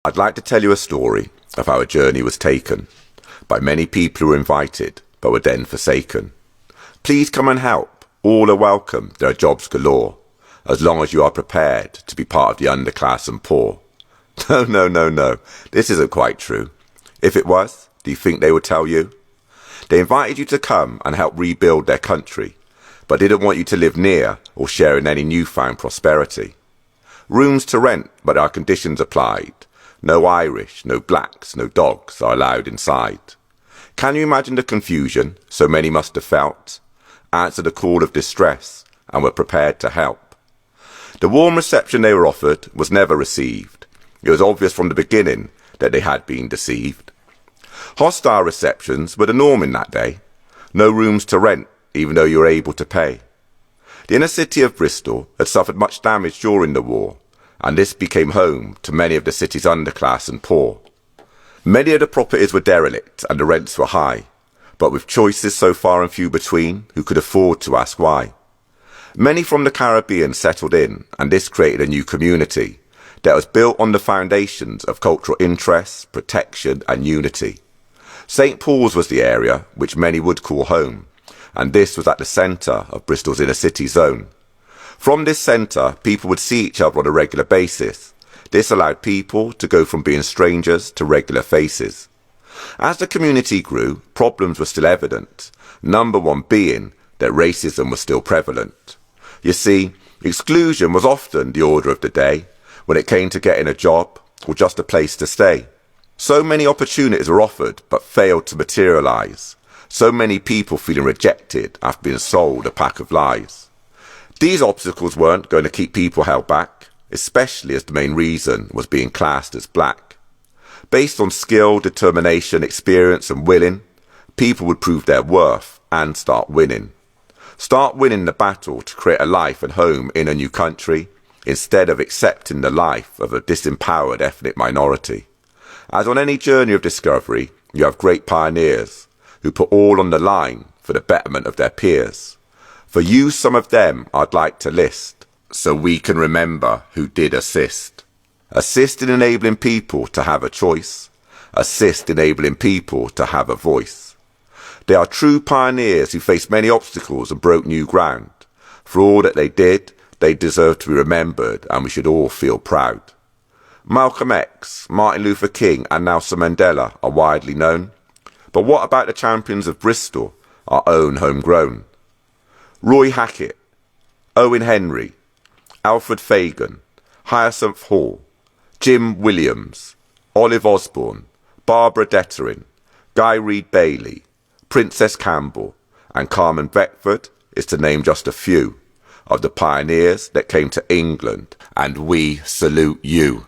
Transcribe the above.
I'd like to tell you a story of how a journey was taken by many people who were invited but were then forsaken. Please come and help. All are welcome. There are jobs galore, as long as you are prepared to be part of the underclass and poor. No. This isn't quite true. If it was, do you think they would tell you? They invited you to come and help rebuild their country, but didn't want you to live near or share in any newfound prosperity. Rooms to rent, but our conditions applied. No Irish, no blacks, no dogs are allowed inside. Can you imagine the confusion so many must have felt? Answered a call of distress and were prepared to help. The warm reception they were offered was never received. It was obvious from the beginning that they had been deceived. Hostile receptions were the norm in that day. No rooms to rent, even though you were able to pay. The inner city of Bristol had suffered much damage during the war, and this became home to many of the city's underclass and poor. Many of the properties were derelict and the rents were high, but with choices so far and few between, who could afford to ask why? Many from the Caribbean settled in, and this created a new community that was built on the foundations of cultural interest, protection and unity. St. Paul's was the area which many would call home, and this was at the centre of Bristol's inner city zone. From this centre, people would see each other on a regular basis. This allowed people to go from being strangers to regular faces. As the community grew, problems were still evident, number one being that racism was still prevalent. You see, exclusion was often the order of the day when it came to getting a job or just a place to stay. So many opportunities were offered but failed to materialise. So many people feeling rejected after being sold a pack of lies. These obstacles weren't going to keep people held back, especially as the main reason was being classed as black. Based on skill, determination, experience and willing, people would prove their worth and start winning. Start winning the battle to create a life and home in a new country, instead of accepting the life of a disempowered ethnic minority. As on any journey of discovery, you have great pioneers who put all on the line for the betterment of their peers. For you, some of them I'd like to list, so we can remember who did assist. Assist in enabling people to have a choice. Assist enabling people to have a voice. They are true pioneers who faced many obstacles and broke new ground. For all that they did, they deserve to be remembered, and we should all feel proud. Malcolm X, Martin Luther King and Nelson Mandela are widely known. But what about the champions of Bristol, our own homegrown? Roy Hackett, Owen Henry, Alfred Fagan, Hyacinth Hall, Jim Williams, Olive Osborne, Barbara Detterin, Guy Reed Bailey, Princess Campbell and Carmen Beckford is to name just a few of the pioneers that came to England, and we salute you.